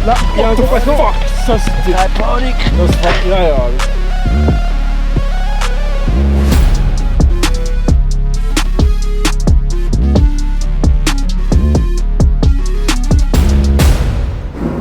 Là, il y a un gros poisson. Ça, c'était... Non, c'est pas... Là.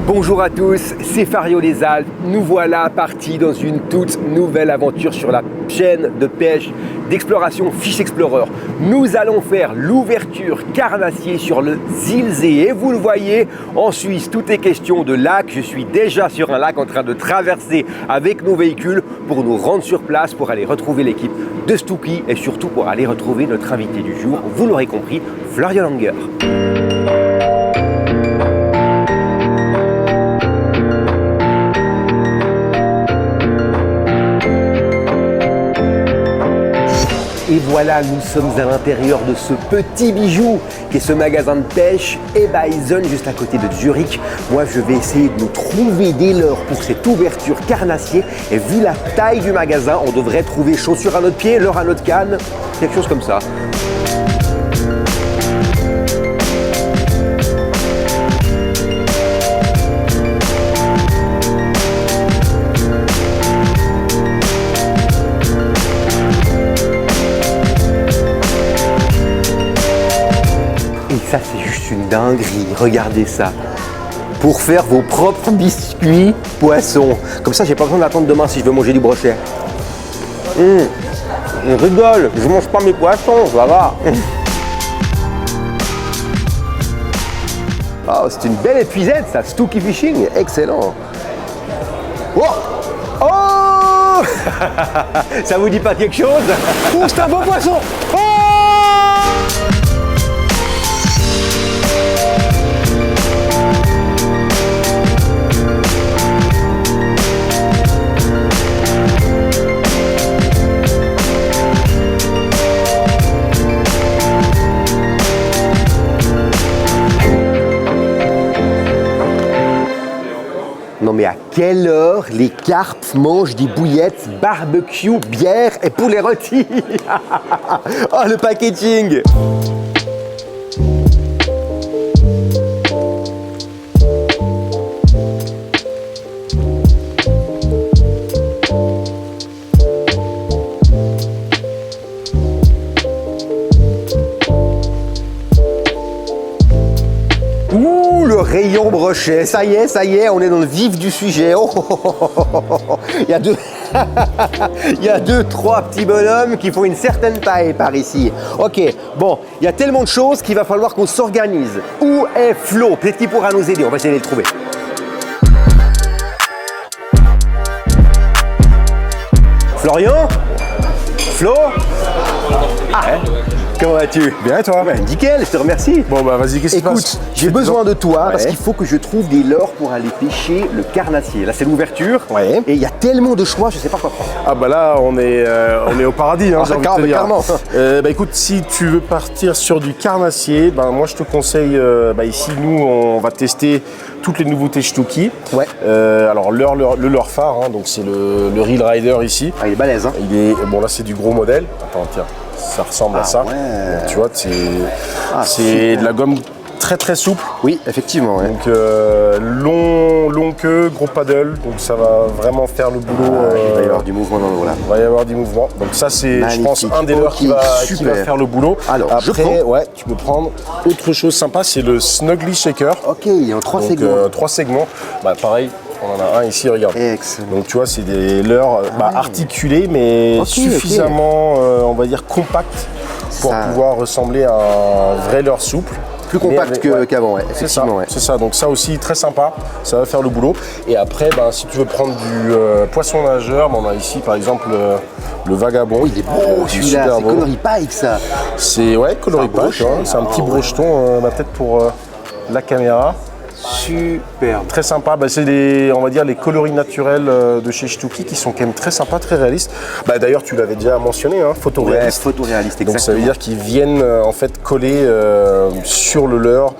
Bonjour à tous, c'est Fario des Alpes. Nous voilà partis dans une toute nouvelle aventure sur la chaîne de pêche d'exploration Fish Explorer. Nous allons faire l'ouverture carnassier sur le Zielsee. Et vous le voyez, en Suisse, tout est question de lac. Je suis déjà sur un lac en train de traverser avec nos véhicules pour nous rendre sur place, pour aller retrouver l'équipe de Stooky et surtout pour aller retrouver notre invité du jour, vous l'aurez compris, Florian Langer. Et voilà, nous sommes à l'intérieur de ce petit bijou qui est ce magasin de pêche Ebeisen juste à côté de Zurich. Moi, je vais essayer de nous trouver des leurres pour cette ouverture carnassier. Et vu la taille du magasin, on devrait trouver chaussures à notre pied, leurre à notre canne, quelque chose comme ça. Ça, c'est juste une dinguerie, regardez ça. Pour faire vos propres biscuits poissons. Comme ça, j'ai pas besoin d'attendre demain si je veux manger du brochet. Je rigole, je mange pas mes poissons, ça va. Oh, c'est une belle épuisette, ça, Stooky Fishing, excellent. Oh, oh. Ça vous dit pas quelque chose? Oh, c'est un beau poisson. Oh. Non mais à quelle heure les carpes mangent des bouillettes, barbecue, bière et poulet rôti? Oh le packaging! Rayon brochet, ça y est, on est dans le vif du sujet. Oh, oh, oh, oh, oh. Il y a deux, trois petits bonhommes qui font une certaine taille par ici. Ok, bon, il y a tellement de choses qu'il va falloir qu'on s'organise. Où est Flo? Peut-être qu'il pourra nous aider, on va essayer de le trouver. Florian? Flo? Ah, comment vas-tu? Bien et toi? Nickel, je te remercie. Bon bah vas-y, qu'est-ce qui se passe? Écoute, j'ai besoin de toi parce qu'il faut que je trouve des leurres pour aller pêcher le carnassier. Là c'est l'ouverture et il y a tellement de choix, je sais pas quoi prendre. Ah bah là on est au paradis, hein, j'ai envie de te dire. Carrément. Bah écoute, si tu veux partir sur du carnassier, bah moi je te conseille, ici nous on va tester toutes les nouveautés Stooky. Ouais. Alors le leurre phare, hein, donc c'est le Reel Rider ici. Ah, il est balèze, hein. Bon là c'est du gros modèle. Attends tiens, ça ressemble à ça. Ouais. Donc, tu vois, c'est de la gomme très très souple. Oui, effectivement. Ouais. Donc long queue, gros paddle, donc ça va vraiment faire le boulot. Il va y avoir du mouvement dans l'eau là. Il va y avoir du mouvement. Donc ça c'est, je pense, un des leurres qui va faire le boulot. Alors, après, ouais, tu peux prendre autre chose sympa, c'est le Snuggly Shaker. Ok, il y a 3 segments. 3 segments. Bah pareil. On en a un ici, regarde. Excellent. Donc tu vois, c'est des leurres articulés, mais suffisamment, on va dire, compacts pour pouvoir ressembler à un vrai leurre souple. Plus compact qu'avant, ouais. C'est ça, c'est ça. Donc ça aussi, très sympa, ça va faire le boulot. Et après, si tu veux prendre du poisson nageur, on a ici par exemple le Vagabond. Oh, il est beau celui-là, c'est Coloris Pike ça. C'est Coloris Pike, c'est un petit brocheton, peut-être pour la caméra. Super. Très sympa, c'est on va dire les coloris naturels de chez Stooky qui sont quand même très sympas, très réalistes. D'ailleurs tu l'avais déjà mentionné, hein, photoréaliste. Ouais, photoréaliste, exactement. Donc ça veut dire qu'ils viennent en fait coller sur le leurre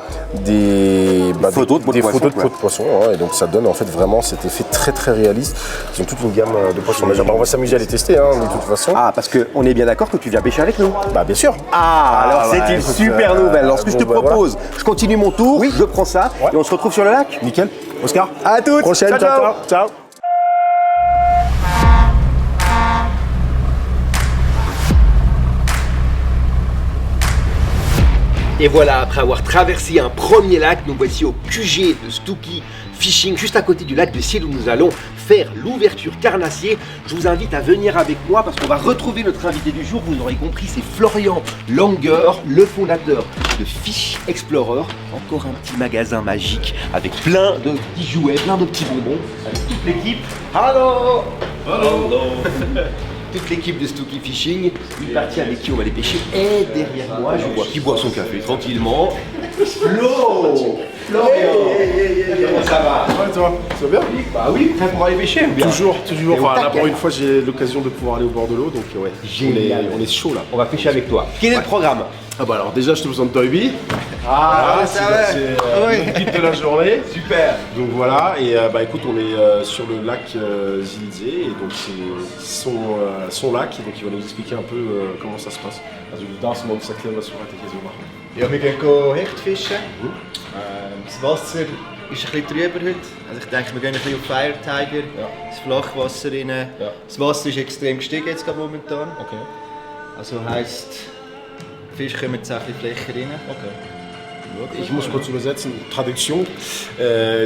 des photos de peau de poisson. Et donc ça donne en fait vraiment cet effet très très réaliste. Ils ont toute une gamme de poissons. On va s'amuser à les tester de toute façon. Ah, parce qu'on est bien d'accord que tu viens pêcher avec nous. Bien sûr. Ah, alors c'est une super nouvelle. Alors ce que je te propose, je continue mon tour, je prends ça et on se retrouve sur le lac. Nickel. Oscar, À toutes. prochaine, Ciao, ciao. ciao, ciao. Et voilà, après avoir traversé un premier lac, nous voici au QG de Stooky Fishing, juste à côté du lac de Ciel où nous allons faire l'ouverture carnassier. Je vous invite à venir avec moi parce qu'on va retrouver notre invité du jour. Vous l'aurez compris, c'est Florian Langer, le fondateur de Fish Explorer. Encore un petit magasin magique avec plein de petits jouets, plein de petits bonbons, avec toute l'équipe. Hello! Hello! Toute l'équipe de Stooky Fishing, une partie avec qui on va aller pêcher est derrière moi. Je vois qui boit son café tranquillement. Flo! Comment ça va? Ouais, toi, ça va bien? Bah oui, prêt pour aller pêcher ou bien? Toujours. Et Enfin, on là, taquette. pour une fois, j'ai l'occasion de pouvoir aller au bord de l'eau, donc ouais, Génial. on est chaud là. On va pêcher avec toi. Quel est le programme? Ah bah alors déjà, je te présente Toybi. Ah, c'est le guide de la journée. super. Donc voilà, et bah écoute, on est sur le lac Zilzé, et donc c'est son lac, donc il va nous expliquer un peu comment ça se passe. Also du darfst mal erklären, was du heute hier so machen. Ja, wir gehen Hecht fischen. Das Wasser ist ein bisschen trüber heute. Also ich denke, wir gehen ein bisschen auf Fire Tiger, das Flachwasser rein. Ja. Das Wasser ist extrem gestiegen jetzt gerade momentan. Okay. Also heisst, die Fische kommen jetzt auch ein bisschen Fläche rein. Ich muss kurz übersetzen, traduction.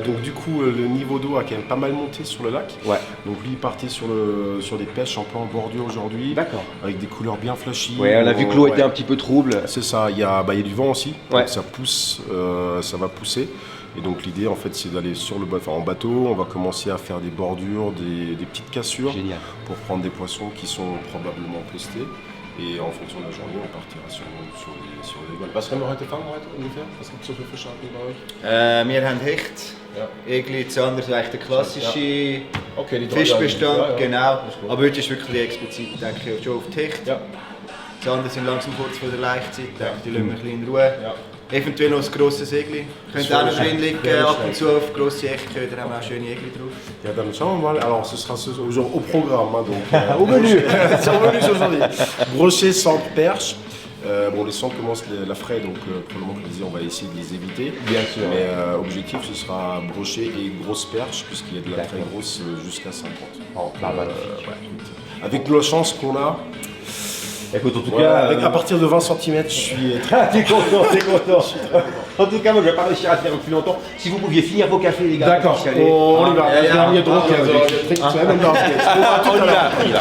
Donc du coup, le niveau d'eau a quand même pas mal monté sur le lac. Ouais. Donc lui, il partait sur des pêches un peu en bordure aujourd'hui. D'accord. Avec des couleurs bien flashy. Ouais, on a vu que l'eau Ouais. était un petit peu trouble. C'est ça, il y a du vent aussi, Ouais. donc ça pousse, ça va pousser. Et donc l'idée en fait c'est d'aller sur le en bateau, on va commencer à faire des bordures, des petites cassures Génial. pour prendre des poissons qui sont probablement pestés. Et en fonction de la journée, on partira sur les balles. Was können wir heute fangen ungefähr? Was gibt es so für Fische bei euch? Wir haben Hecht, Ja. Egli, das andere ist eigentlich der klassische Okay, die Fischbestand. Ja, ja. Genau. Ist gut. Aber heute ist wirklich explizit, denke ich, schon auf die Hecht. Ja. Die anderen sind langsam kurz vor der Laichzeit, die lassen wir ein bisschen in Ruhe. Ja. Eventuell noch ein grosses Egli. Könnte auch noch drin liegen, ab und zu auf grosse Echtköder haben wir auch schöne Egli drauf. Ja, dann schauen wir mal. Alors, ce sera au programme. Hein, donc, Au menu. C'est au menu aujourd'hui. Brochet, centre, perche. Bon, les centres commencent la fraie, donc pour le moment, je disais, on va essayer de les éviter. Bien sûr. Mais objectif, ce sera brochet et grosse perche, puisqu'il y a de la très grosse jusqu'à 50. Oh, bah, bah. Ouais. Avec la chance qu'on a, Écoute, en tout ouais, cas, avec à partir de 20 cm, je suis très t'es content, t'es content. En tout cas, moi je vais pas réussir à tenir plus longtemps. Si vous pouviez finir vos cafés, les gars. D'accord, pour y aller. on y va. ja, ja. Dernier drôle, Ah, also, ouais. je trinke zu Ende und auf geht's. À tout On à y l'heure. va, on y va.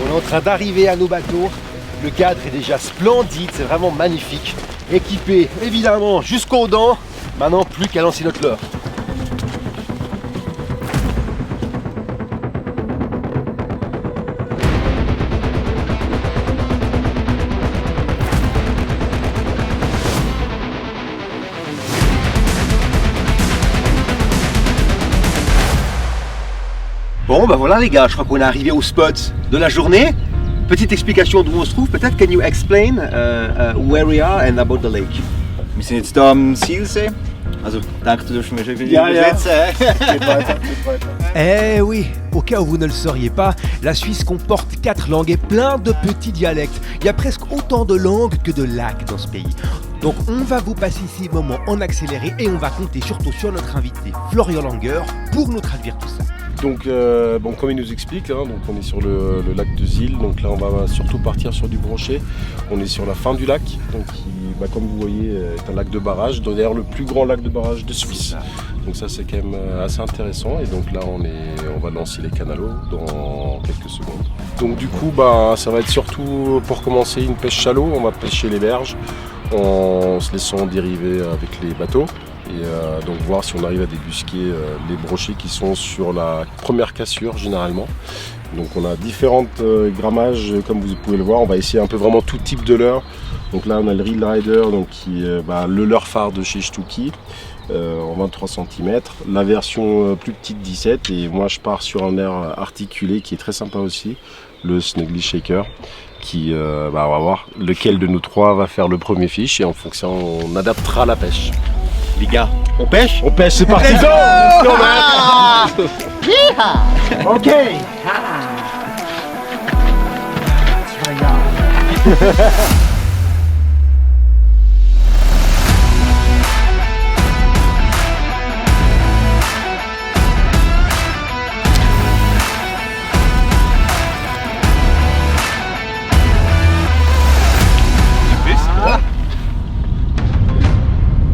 On est en train d'arriver à nos bateaux. Le cadre est déjà splendide, c'est vraiment magnifique. Équipé évidemment jusqu'aux dents. Maintenant plus qu'à lancer notre leurre. Bon bah voilà les gars, je crois qu'on est arrivé au spot de la journée. Petite explication d'où on se trouve, peut-être can you explain where we are and about the lake? Wir sind jetzt hier am Zielsee. Also, ich denke, du darfst mir schon wieder Ja, ja. übersetzen. Eh oui, au cas où vous ne le sauriez pas, la Suisse comporte 4 langues et plein de petits dialectes. Il y a presque autant de langues que de lacs dans ce pays. Donc on va vous passer ces moments en accéléré et on va compter surtout sur notre invité Florian Langer pour nous traduire tout ça. Donc, bon, comme il nous explique, hein, donc on est sur le lac de Zil, donc là on va surtout partir sur du brochet. On est sur la fin du lac, donc qui, comme vous voyez, est un lac de barrage, d'ailleurs le plus grand lac de barrage de Suisse. Donc ça c'est quand même assez intéressant, et donc là on va lancer les canalos dans quelques secondes. Donc du coup, ça va être surtout pour commencer une pêche shallow, on va pêcher les berges en se laissant dériver avec les bateaux. Et donc voir si on arrive à débusquer les brochets qui sont sur la première cassure généralement. Donc on a différents grammages comme vous pouvez le voir, on va essayer un peu vraiment tout type de leurre. Donc là on a le Reel Rider, donc qui est le leurre phare de chez Stooky en 23 cm, la version plus petite 17, et moi je pars sur un leurre articulé qui est très sympa aussi, le Snuggly Shaker. Qui, on va voir lequel de nous trois va faire le premier fiche, et en fonction on adaptera la pêche. Les gars, On pêche? On pêche, c'est parti. Let's go! Ok.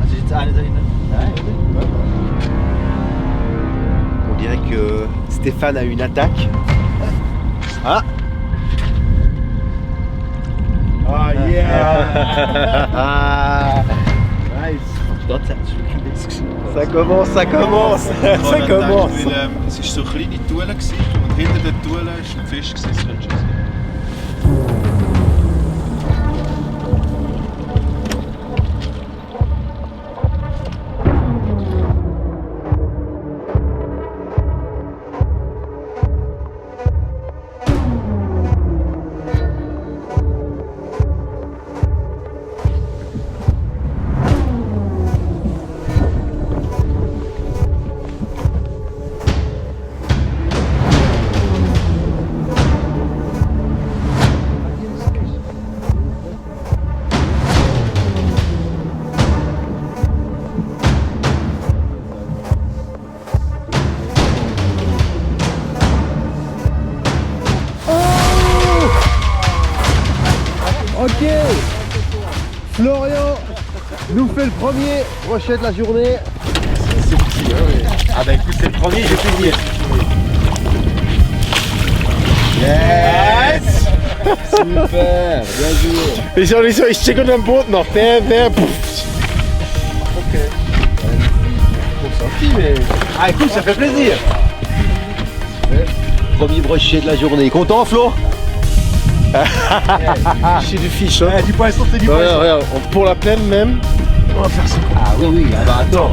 Also ist jetzt einer da hinten? Nein, oder? On dirait que Stéphane a une attaque. Ah! Ah, yeah. Nice. Dort hat es wirklich ein bisschen Ça commence, ça commence, ça commence. Es war so eine kleine Tuhle und hinter der Tuhle war ein Fisch. Das könntest du sehen. Ok, Florian nous fait le premier brochet de la journée. Ah bah écoute, c'est le premier, j'ai fini. Yes. Super, bien joué. Ich checke unter dem Boot noch. Pff. Ok. Bon sorti, mais... Ah écoute, ça fait plaisir. Premier brochet de la journée. Content, Flo? C'est du fish, hein. Du poisson, c'est du Regarde, regarde, pour la plaine même, on va faire ça. Ah oui, oui, ah bah attends.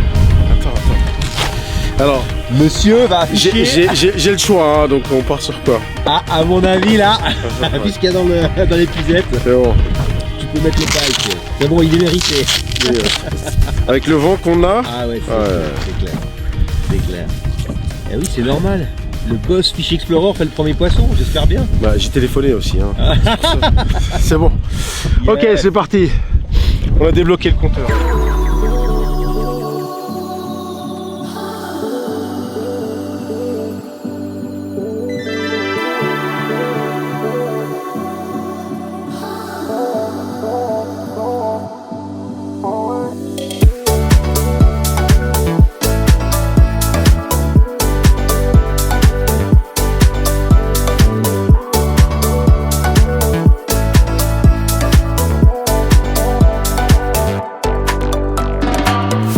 Alors, Monsieur va afficher. j'ai le choix, hein, donc on part sur quoi? Ah, à mon avis, là, vu ce qu'il y a dans l'épuisette, C'est bon. tu peux mettre le pike. C'est bon, il est mérité. Avec le vent qu'on a, Ah ouais, Ouais. c'est clair. C'est clair. Eh oui, c'est normal. Le boss Fish Explorer fait le premier poisson, j'espère bien. bah, j'ai téléphoné aussi. Hein. C'est bon. Ok, Yeah. c'est parti. On a débloqué le compteur.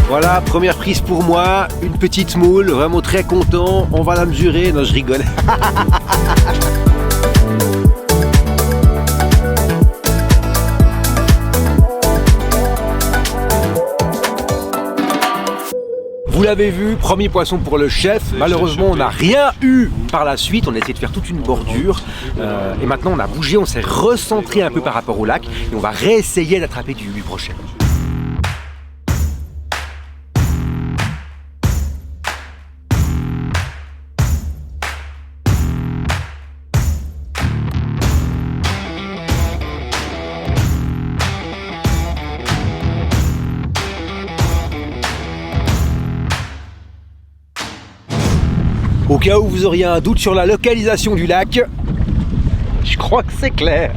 Voilà, première prise pour moi, une petite moule, vraiment très content, on va la mesurer, non je rigole. Vous l'avez vu, premier poisson pour le chef. Malheureusement, on n'a rien eu par la suite. On a essayé de faire toute une bordure. Et maintenant, on a bougé, on s'est recentré un peu par rapport au lac. Et on va réessayer d'attraper du brochet. Au cas où vous auriez un doute sur la localisation du lac, je crois que c'est clair.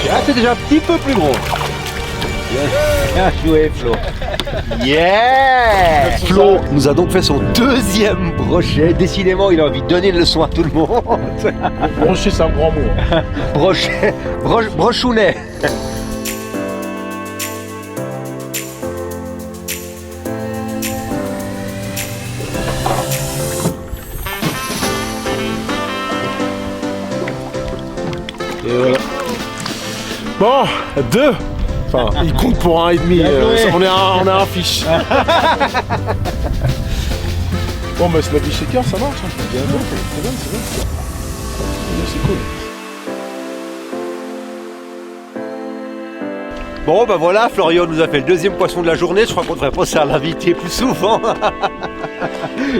Ah, c'est déjà un petit peu plus gros. Bien joué, Flo. Yeah! Flo nous a donc fait son deuxième brochet. Décidément, il a envie de donner une leçon à tout le monde. Brochet, c'est un grand mot. Brochet, brochounet. Bon, 2. Enfin, il compte pour 1,5. On est à un fiche. Bon, bah, Snappy Shaker, ça marche. Hein. C'est bien. C'est cool. Bon, ben voilà, Florian nous a fait le deuxième poisson de la journée. Je crois qu'on devrait penser à l'inviter plus souvent.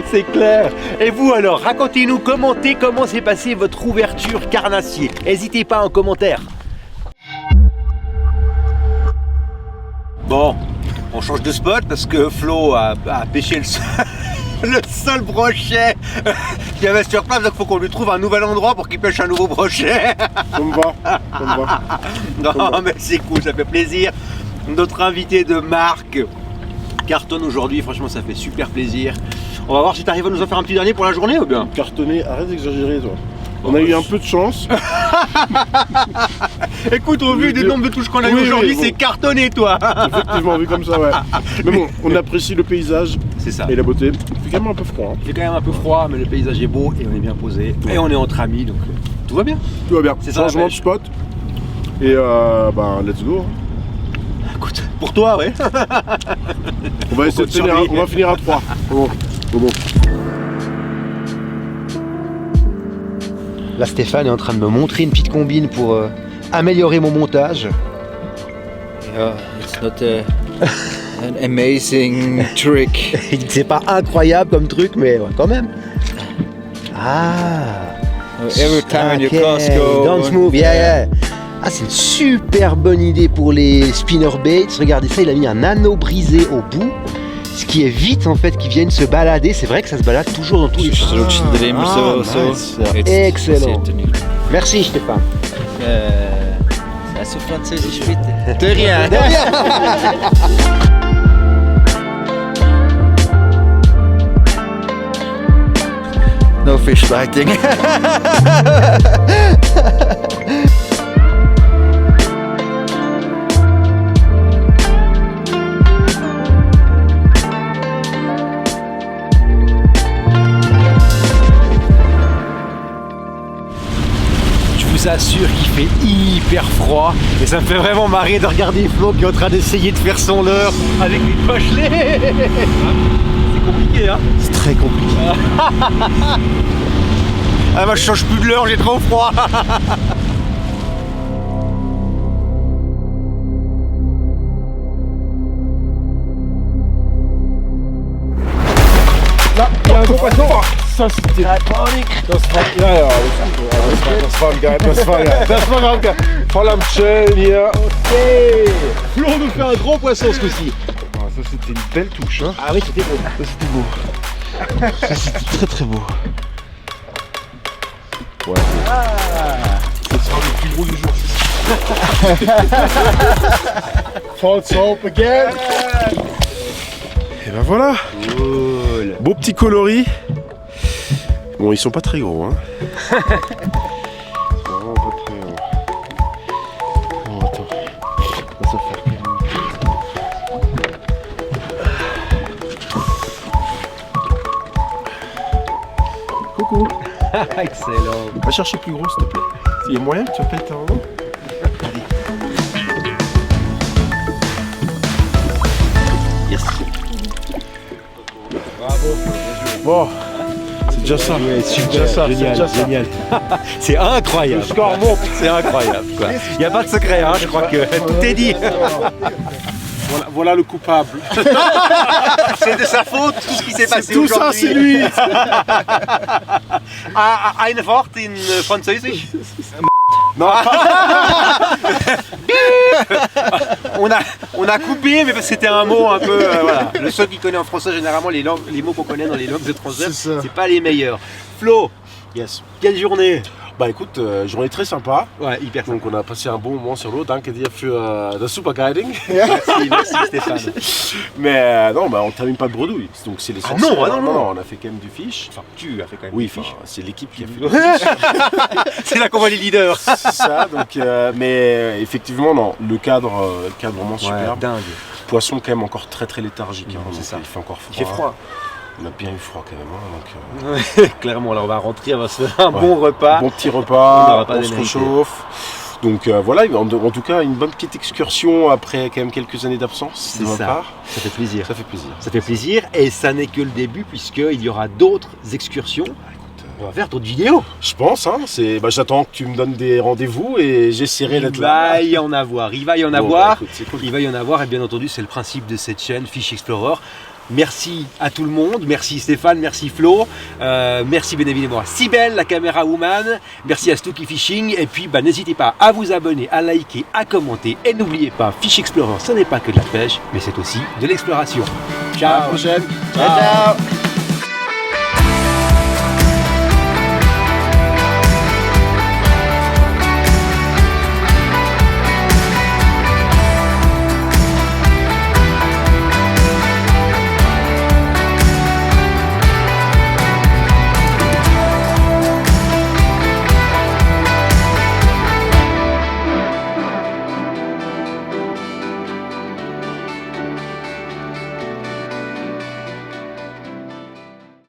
C'est clair. Et vous alors, racontez-nous, commentez comment s'est passée votre ouverture carnassier. N'hésitez pas en commentaire. Bon, on change de spot parce que Flo a pêché le seul brochet qu'il y avait sur place, donc il faut qu'on lui trouve un nouvel endroit pour qu'il pêche un nouveau brochet. Ça me va. Non mais c'est cool, ça fait plaisir. Notre invité de marque cartonne aujourd'hui, franchement ça fait super plaisir. On va voir si tu arrives à nous en faire un petit dernier pour la journée ou bien. Cartonné, arrête d'exagérer toi. On a eu un peu de chance. Écoute, au vu des nombres de touches qu'on a eu aujourd'hui, bon. c'est cartonné toi. Effectivement, vu comme ça, ouais. Mais bon, on apprécie le paysage C'est ça. et la beauté. Il fait quand même un peu froid. Hein. Il fait quand même un peu froid, mais le paysage est beau et on est bien posé. Et on est entre amis, donc tout va bien. Tout va bien. C'est ça, la Changement de pêche. spot. Et bah, let's go. Écoute, pour toi, ouais. On va essayer de finir, on va finir à 3. Bon. Là, Stéphane est en train de me montrer une petite combine pour améliorer mon montage. It's not an amazing trick. Il dit que c'est pas incroyable comme truc, mais ouais, quand même. Ah. Every time you Ok, cast go. don't move, yeah. Ah, c'est une super bonne idée pour les spinnerbaits. Regardez ça, il a mis un anneau brisé au bout. Ce qui évite en fait qu'ils viennent se balader. C'est vrai que ça se balade toujours dans tous les sens. Excellent. Merci Stéphane. Das ist französisch bitte. De rien. No fish biting. Je vous assure qu'il fait hyper froid et ça me fait vraiment marrer de regarder Flo qui est en train d'essayer de faire son leurre avec les pochelets. C'est compliqué, hein? C'est très compliqué. Ah moi je change plus de leurre, j'ai trop froid. Là, il y a un gros poisson. Ça c'était. Das war geil. Voll am Chillen hier. Ok. Flo nous fait un gros poisson ce coup-ci. Ah, ça c'était une belle touche. Hein. Ah oui, c'était beau. Ça c'était beau. Ça c'était très très beau. Ouais. Ça sera le plus gros du jour. False hope again. Et ben voilà. Cool. Beau petit coloris. Bon, ils sont pas très gros, hein. Vraiment pas très gros. Bon, attends. On va se faire coucou. Excellent. Va chercher plus gros, s'il te plaît. Il y a moyen que tu appelles ta maman. Yes. Bon, c'est déjà ça. Ouais, super, déjà ça, génial, c'est déjà ça. génial. C'est incroyable. Le score monte. C'est incroyable, quoi. Il n'y a pas de secret, hein, je crois que tout est dit. Voilà le coupable. C'est de sa faute, tout ce qui s'est passé Tout aujourd'hui. ça, c'est lui. Ein Wort in Französisch. Non, on a coupé, mais parce que c'était un mot un peu. Voilà. Le seul qui connaît en français, généralement, les mots qu'on connaît dans les langues étrangères, C'est ça. c'est pas les meilleurs. Flo, yes. quelle journée? Bah écoute, journée très sympa. Ouais, hyper Donc on a passé un bon moment sur l'eau. Danke dir für das super guiding. Merci Stéphane. Mais non, bah on termine pas de bredouille. Donc c'est l'essentiel. non, ah non. On a fait quand même du fish. Enfin, tu as fait quand même Oui, des fiches. enfin, c'est l'équipe qui a fait le fish. C'est là qu'on voit les leaders. C'est ça. Donc, mais effectivement, non, le cadre vraiment superbe. dingue. Poisson quand même encore très très léthargique. Hein, c'est donc, ça. Il fait encore froid. Il fait froid. On a bien eu froid quand même. Hein, donc, Clairement, là on va rentrer, on va se faire un Ouais. bon repas. bon petit On repas, n'aura pas on se d'énergie. réchauffe. Donc voilà, en tout cas une bonne petite excursion après quand même quelques années d'absence C'est de ma ça. part. Ça fait plaisir. Ça fait plaisir. Ça fait plaisir et ça n'est que le début puisqu'il y aura d'autres excursions. On va faire d'autres vidéos. Je pense, hein, j'attends que tu me donnes des rendez-vous et j'essaierai d'être Il là. va y en avoir, il va y en Bon, avoir. écoute, c'est cool. Il va y en avoir et bien entendu c'est le principe de cette chaîne Fish Explorer. Merci à tout le monde, merci Stéphane, merci Flo, merci bien évidemment à Cybelle, la caméra woman, merci à Stooky Fishing et puis n'hésitez pas à vous abonner, à liker, à commenter et n'oubliez pas, Fish Explorer ce n'est pas que de la pêche mais c'est aussi de l'exploration. Ciao, À la prochaine. ciao.